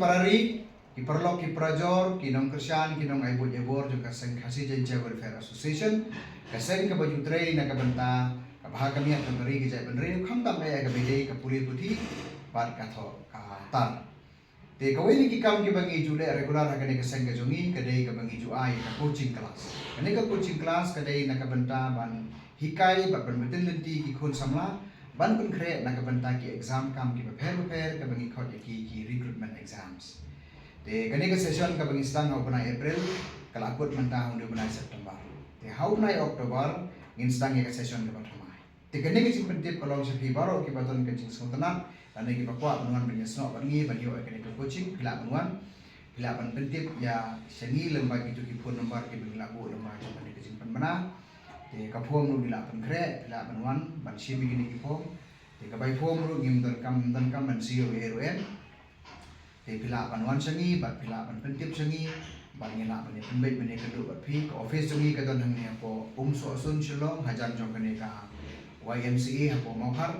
parari, ki perlok ki prajor, ki nong kersian, ki nong aibot ebor juga seng kasih jenja welfare association, kaseng ke baju tray na kabenta, kabah kami akan beri ke jai benri, kam tak mai ke bede ke puli putih, bat katho tar. Te kawai ni ki kam ki bangi jule regular hakane kaseng ke jongi, kadai ke bangi ju ai ke coaching class. Kane ke coaching class kadai na kabenta ban hikai bat bermetin lenti ki kun samla, ban pun kre na kabenta ki exam kam ki prepare ke bangi khot ki recruitment exams. Te kane ke session ke bangi stang hau benai April, kalakut mentah undu benai September. Te hau benai Oktober, ngin stang ke session ke batamai. Te kane ke simpen tip kalau sepi baru ki baton ke jing semutanap, ane ki bakwa penuan benyesno bangi banyo kane ke coaching pila penuan, pila ban pentip ya sengi lembar ki ki pun lembar ki bangi lagu lembar ki kane ke simpen mana. Te kapom nu bila pen kre, bila penuan ban simi gini ki pom. Te kabai pom nu ngim dan kam ban sio RON. Te pila penuan sengi, bat pila pen pentip sengi, bat ngila ban penbait bene keduk bat pi ke office sengi ka don hang ni apo so sun shalom hajar jong kane ka YMCA apo mohar.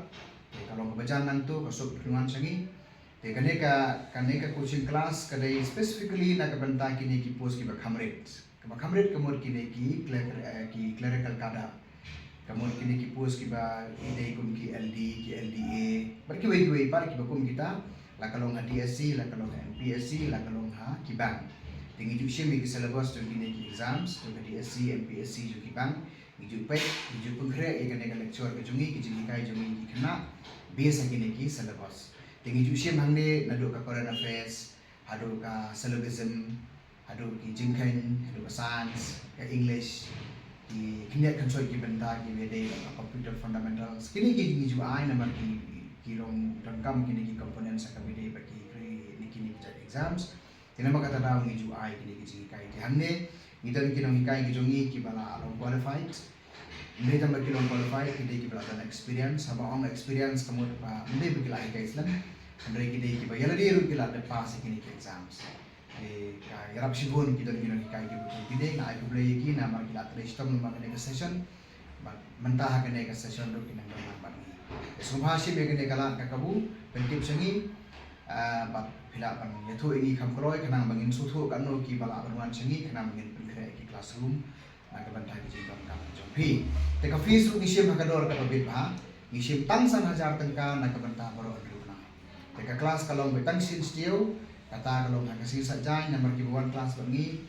Te kalau kebajan nantu kasuk penuan sengi. Te kane ka coaching class kadai specifically na kabenta kini ki post ki bakamrit. Kabakamrit kamur kini ki clerical kada. Kamur kini ki post ki ba ide kum ki LD ki LDA. Barki wei par ki bakum kita la kalong ha DSC la kalong MPSC la kalong ha ki bank. Tingi ju shimi ki syllabus tu kini ki exams tu ka DSC MPSC ju ki bank. Iju pek iju pengkre kane ka lecture ke jungi ki jingi kai jungi ki kena base kini ki syllabus. Tingi ju shim hangde nadu ka current affairs, hadu ka syllogism, hadu ki jingkain, hadu ka science, ka English, ki kini kan soy ki benda ki bede ka computer fundamentals. Kini ki jingi ju ai nama ki long rangkam kini ki components ka bede bagi ni kini ki exams. Tinama kata daw ni ju ai kini ki jingi kai ki hangde ngitan ki nong kai ki jongi ki bala long qualified. Hindi tambah ki long qualified ki bala dan experience, sama ong experience kamu pa hindi bagi lai kai Islam. Andre ki ba yala diru ki la de pass kini ki exams. Yarap sibun kita nong kai ki betul bide na ai bulai ki na mar ki la trestom ma kene session mentah kene session do ki nang ban ni. Sumhasi be kene kala ka kabu pentip sengi bat pila ban yathu ini kam kroi kanang bangin suthu kanu ki bala banwan sengi kanang bangin pengkre ki classroom na ka bantah ki jibam kam jompi. Te ka fees ni sim hakador ka babit ba ni sim tangsan hajar tengka na ka bantah baro adlu na. Te ka class kalong betang sin stiu kata kalau nak kasih saja nomor kibuan kelas bangi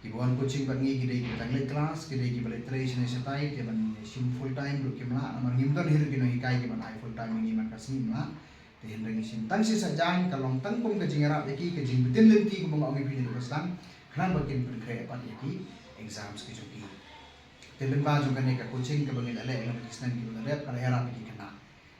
kibuan coaching bangi kita tanglet kelas kita balai tradition setai kita sim full time lu kimla nomor ngimton hiru kino hikai kita ai full time ini man kasih mla te hendang sim tang si saja kalau tangkum ke jingara yaki ke jing betin lenti ko mga ngipin ko sang kran bakin perkre pat yaki exams ke joki te ben ba jong kane ka coaching ke bangi ale la kisnan ki ale kala era ki kana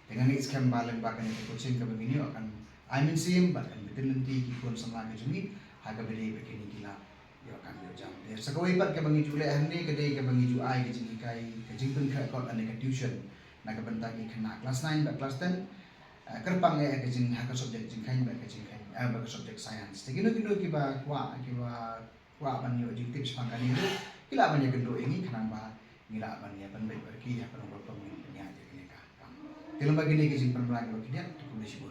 dengan scam balen ba kane coaching ke bangi ni akan I mean sim bahkan betul nanti kikun sama ke jumi haga beli begini gila yo kan yo jam der sakawai pat ke bangi jule hande ke dei ke bangi ju ai ke jingi kai ke jingpun ka kot ane ke tuition na ke benta ki kena kelas 9 ba kelas 10 kerpang ke jing haga subjek jing kai ba ke jing kai ba ke subjek science te gino ki ba kwa ban yo jing tips pangkani ru kila ban ya gendo ini kanang ba ngila ban ya ban baik berki ya kan berpom ni aja kene ka tilom bagi ni ke jing pan blag lo kidia tu polisi